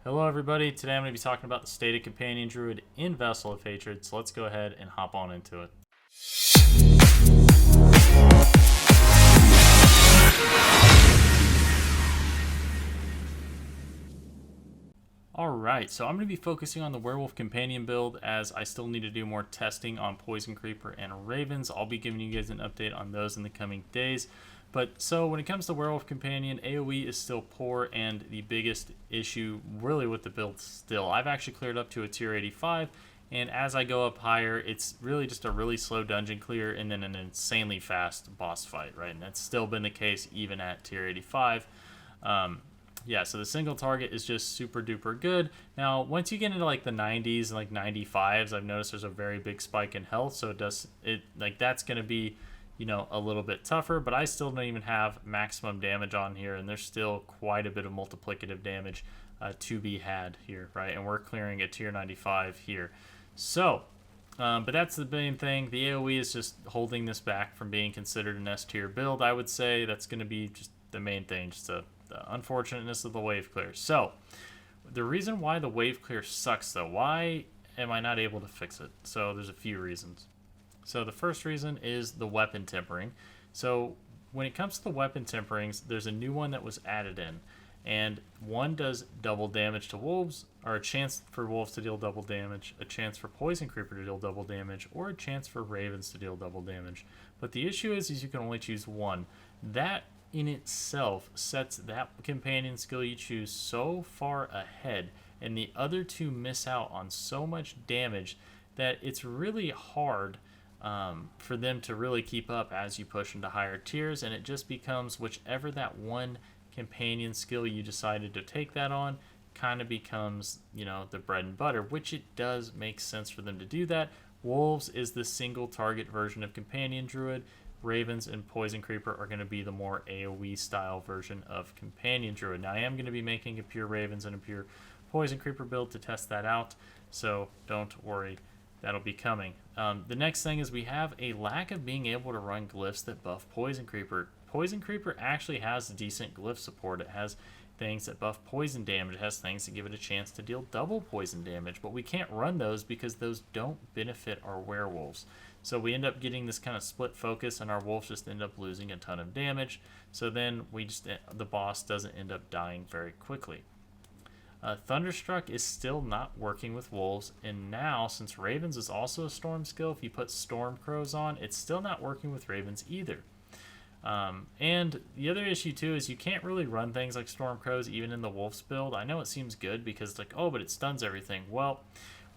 Hello everybody, today I'm going to be talking about the state of Companion Druid in Vessel of Hatred, so let's go ahead and hop on into it. Alright, so I'm going to be focusing on the Werewolf Companion build as I still need to do more testing on Poison Creeper and Ravens. I'll be giving you guys an update on those in the coming days. But so when it comes to Werewolf Companion, AoE is still poor, and the biggest issue really with the build still. I've actually cleared up to a tier 85, and as I go up higher, it's really just a really slow dungeon clear and then an insanely fast boss fight, right? And that's still been the case even at tier 85. Yeah, so the single target is just super duper good. Now, once you get into like the 90s and like 95s, I've noticed there's a very big spike in health, so that's going to be, you know, a little bit tougher, but I still don't even have maximum damage on here, and there's still quite a bit of multiplicative damage to be had here, right? And we're clearing a tier 95 here. So, but that's the main thing. The AoE is just holding this back from being considered an S tier build. I would say that's going to be just the main thing, just the unfortunateness of the wave clear. So, the reason why the wave clear sucks, though, why am I not able to fix it? So, there's a few reasons. So the first reason is the weapon tempering. So when it comes to the weapon temperings, there's a new one that was added in. And one does double damage to wolves, or a chance for wolves to deal double damage, a chance for poison creeper to deal double damage, or a chance for ravens to deal double damage. But the issue is you can only choose one. That in itself sets that companion skill you choose so far ahead, and the other two miss out on so much damage that it's really hard for them to really keep up as you push into higher tiers, and it just becomes whichever that one companion skill you decided to take that on kind of becomes, you know, the bread and butter, which it does make sense for them to do that. Wolves is the single target version of Companion Druid. Ravens and Poison Creeper are going to be the more AoE style version of Companion Druid. Now I am going to be making a pure Ravens and a pure Poison Creeper build to test that out, so don't worry. That'll be coming. The next thing is we have a lack of being able to run glyphs that buff Poison Creeper. Poison Creeper actually has decent glyph support. It has things that buff poison damage. It has things that give it a chance to deal double poison damage, but we can't run those because those don't benefit our werewolves. So we end up getting this kind of split focus, and our wolves just end up losing a ton of damage. So then the boss doesn't end up dying very quickly. Thunderstruck is still not working with wolves, and now since Ravens is also a storm skill, if you put Storm Crows on, it's still not working with Ravens either. And the other issue too is you can't really run things like Storm Crows even in the Wolves build. I know it seems good because it's like, oh, but it stuns everything. Well,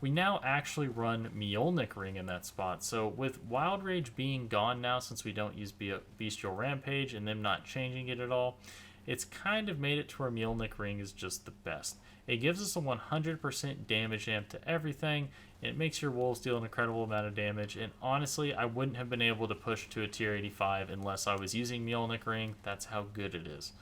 we now actually run Mjolnir Ring in that spot. So with Wild Rage being gone now, since we don't use Bestial Rampage and them not changing it at all, it's kind of made it to where Mjolnir Ring is just the best. It gives us a 100% damage amp to everything. It makes your wolves deal an incredible amount of damage. And honestly, I wouldn't have been able to push to a tier 85 unless I was using Mjolnir Ring. That's how good it is.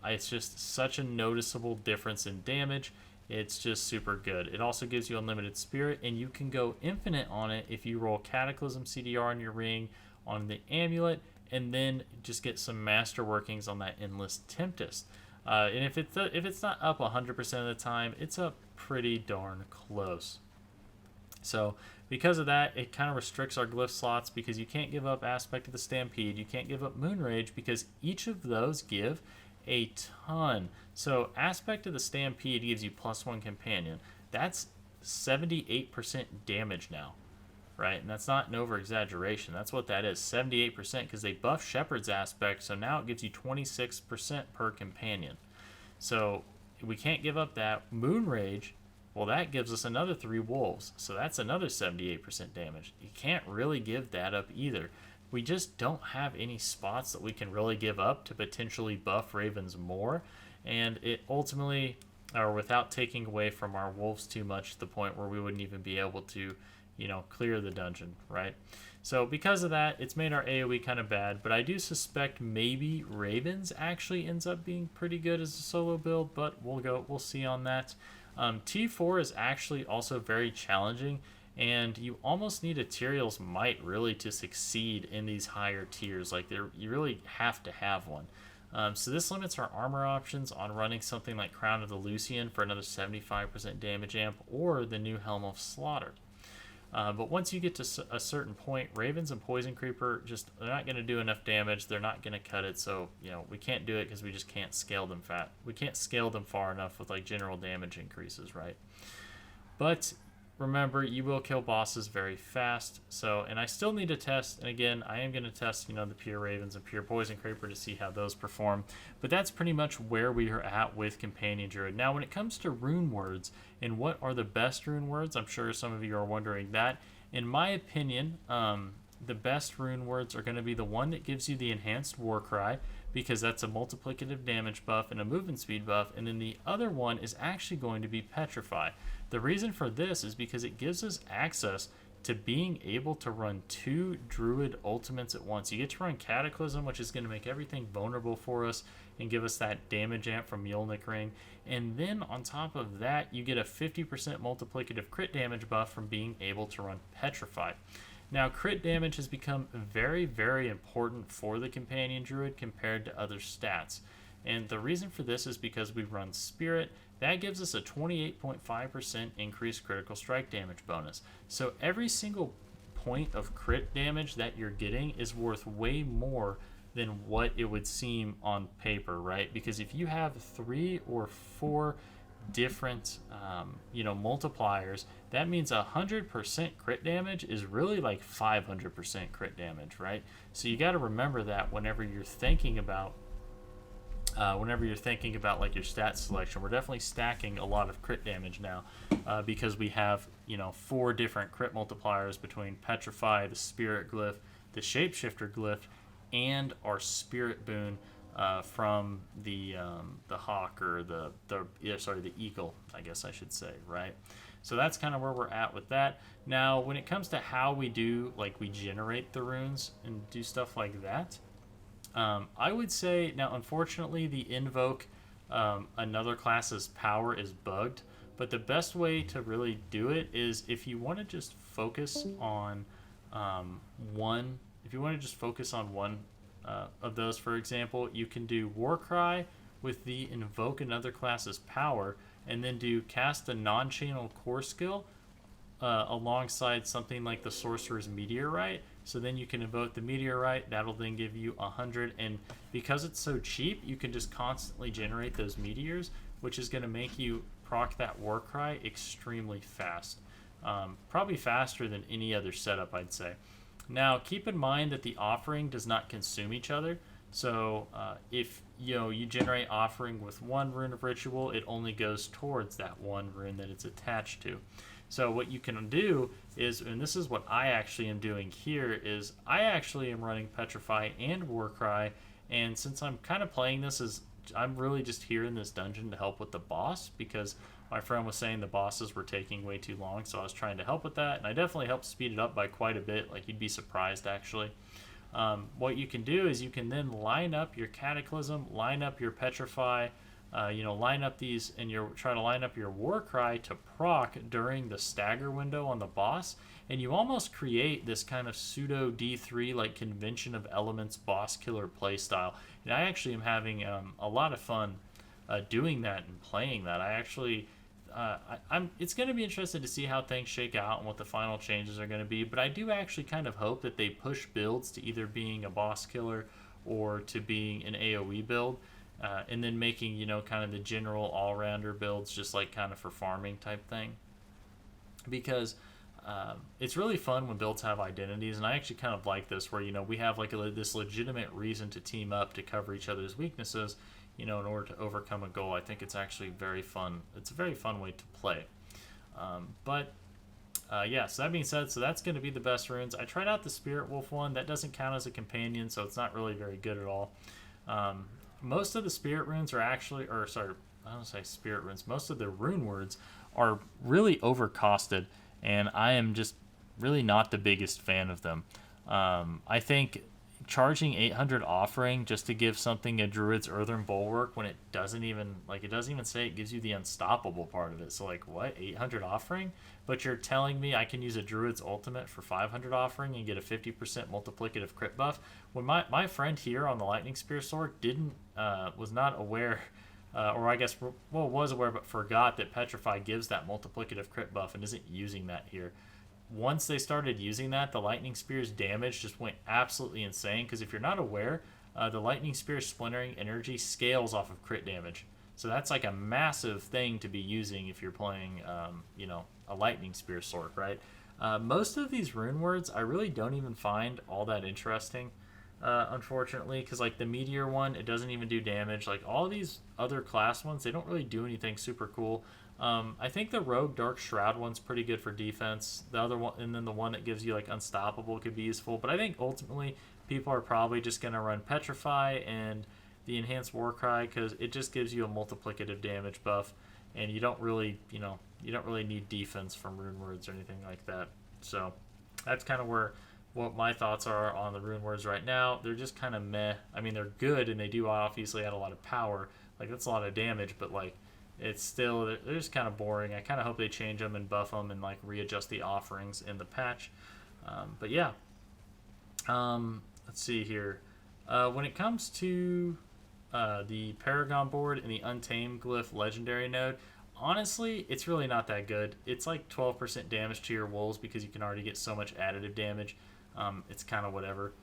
It's just such a noticeable difference in damage. It's just super good. It also gives you unlimited spirit, and you can go infinite on it if you roll Cataclysm CDR on your ring, on the amulet, and then just get some master workings on that Endless Tempest. And if it's not up 100% of the time, it's up pretty darn close. So because of that, it kind of restricts our glyph slots because you can't give up Aspect of the Stampede, you can't give up Moonrage because each of those give a ton. So Aspect of the Stampede gives you +1 companion. That's 78% damage now. Right, and that's not an over-exaggeration. That's what that is, 78%, because they buff Shepherd's Aspect, so now it gives you 26% per companion. So we can't give up that. Moonrage, well, that gives us another 3 wolves, so that's another 78% damage. You can't really give that up either. We just don't have any spots that we can really give up to potentially buff Ravens more, and it ultimately, or without taking away from our wolves too much to the point where we wouldn't even be able to, you know, clear the dungeon, right? So because of that, it's made our AoE kind of bad, but I do suspect maybe Ravens actually ends up being pretty good as a solo build, but we'll see on that. T4 is actually also very challenging, and you almost need a Tyrael's Might really to succeed in these higher tiers. Like, you really have to have one. So this limits our armor options on running something like Crown of the Lucian for another 75% damage amp, or the new Helm of Slaughter. But once you get to a certain point, Ravens and Poison Creeper they're not going to do enough damage. They're not going to cut it. So, we can't do it because we just can't scale them We can't scale them far enough with like general damage increases, right? But remember, you will kill bosses very fast. So, and I still need to test. And again, I am going to test, the pure Ravens and pure Poison Creeper to see how those perform. But that's pretty much where we are at with Companion Druid. Now, when it comes to rune words and what are the best rune words, I'm sure some of you are wondering that. In my opinion, the best rune words are going to be the one that gives you the enhanced war cry, because that's a multiplicative damage buff and a movement speed buff. And then the other one is actually going to be Petrify. The reason for this is because it gives us access to being able to run 2 Druid ultimates at once. You get to run Cataclysm, which is going to make everything vulnerable for us and give us that damage amp from Mjolnir Ring. And then on top of that, you get a 50% multiplicative crit damage buff from being able to run Petrify. Now, crit damage has become very, very important for the Companion Druid compared to other stats. And the reason for this is because we run Spirit. That gives us a 28.5% increased critical strike damage bonus. So every single point of crit damage that you're getting is worth way more than what it would seem on paper, right? Because if you have 3 or 4 different multipliers, that means 100% crit damage is really like 500% crit damage, right? So you got to remember that whenever you're thinking about like your stat selection. We're definitely stacking a lot of crit damage now, because we have 4 different crit multipliers between Petrify, the Spirit Glyph, the Shapeshifter Glyph, and our Spirit Boon from the hawk, or the eagle, I guess I should say, right? So that's kind of where we're at with that. Now, when it comes to how we generate the runes and do stuff like that, I would say, now unfortunately the invoke another class's power is bugged, but the best way to really do it is if you want to just focus on one of those. For example, you can do Warcry with the invoke another class's power, and then do cast a non-channel core skill alongside something like the Sorcerer's Meteorite. So then you can invoke the Meteorite. That'll then give you 100, and because it's so cheap, you can just constantly generate those meteors, which is going to make you proc that Warcry extremely fast. Probably faster than any other setup, I'd say. Now, keep in mind that the offering does not consume each other. So if you generate offering with one rune of ritual, it only goes towards that one rune that it's attached to. So what you can do is, and this is what I actually am doing here, is I actually am running Petrify and Warcry, and since I'm kind of playing this as, I'm really just here in this dungeon to help with the boss, because my friend was saying the bosses were taking way too long, so I was trying to help with that, and I definitely helped speed it up by quite a bit. Like, you'd be surprised, actually. What you can do is you can then line up your Cataclysm, line up your Petrify, line up these, and try to line up your Warcry to proc during the stagger window on the boss, and you almost create this kind of pseudo D3 like Convention of Elements boss killer playstyle. And I actually am having a lot of fun doing that and playing that. I actually it's going to be interesting to see how things shake out and what the final changes are going to be, but I do actually kind of hope that they push builds to either being a boss killer or to being an AoE build, and then making kind of the general all-rounder builds just like kind of for farming type thing, because it's really fun when builds have identities, and I actually kind of like this where we have like this legitimate reason to team up to cover each other's weaknesses in order to overcome a goal. I think it's actually very fun. It's a very fun way to play. So that being said, so that's going to be the best runes. I tried out the Spirit Wolf one. That doesn't count as a companion, so it's not really very good at all. Most of the Spirit runes are actually, I don't say Spirit runes. Most of the rune words are really overcosted, and I am just really not the biggest fan of them. I think charging 800 offering just to give something a Druid's Earthen Bulwark when it doesn't even, like, it doesn't even say it gives you the unstoppable part of it. So, like, what? 800 offering? But you're telling me I can use a Druid's Ultimate for 500 offering and get a 50% multiplicative crit buff? When my friend here on the Lightning Spear Sword was not aware, or I guess, well, was aware but forgot that Petrify gives that multiplicative crit buff and isn't using that here. Once they started using that, the Lightning Spear's damage just went absolutely insane. Because if you're not aware, the Lightning Spear's splintering energy scales off of crit damage. So that's like a massive thing to be using if you're playing, a Lightning Spear Sword, right? Most of these rune words I really don't even find all that interesting, unfortunately. Because like the Meteor one, it doesn't even do damage. Like all these other class ones, they don't really do anything super cool. I think the Rogue Dark Shroud one's pretty good for defense. The other one, and then the one that gives you like Unstoppable could be useful. But I think ultimately people are probably just going to run Petrify and the Enhanced Warcry because it just gives you a multiplicative damage buff, and you don't really, you don't really need defense from rune words or anything like that. So that's kind of what my thoughts are on the rune words right now. They're just kind of meh. I mean, they're good and they do obviously add a lot of power. Like that's a lot of damage, but like, it's still, they're just kind of boring. I kind of hope they change them and buff them and like readjust the offerings in the patch. But yeah, let's see here. When it comes to the Paragon board and the Untamed Glyph Legendary node, honestly, it's really not that good. It's like 12% damage to your wolves because you can already get so much additive damage. It's kind of whatever.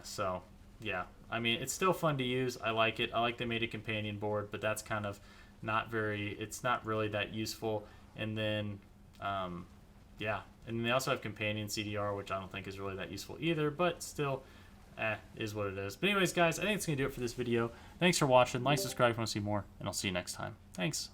So yeah, I mean, it's still fun to use. I like it. I like they made a companion board, but that's kind of it's not really that useful. And then yeah, and they also have companion CDR, which I don't think is really that useful either, but still is what it is. But anyways guys, I think it's gonna do it for this video. Thanks for watching. Like, subscribe if you want to see more, and I'll see you next time. Thanks.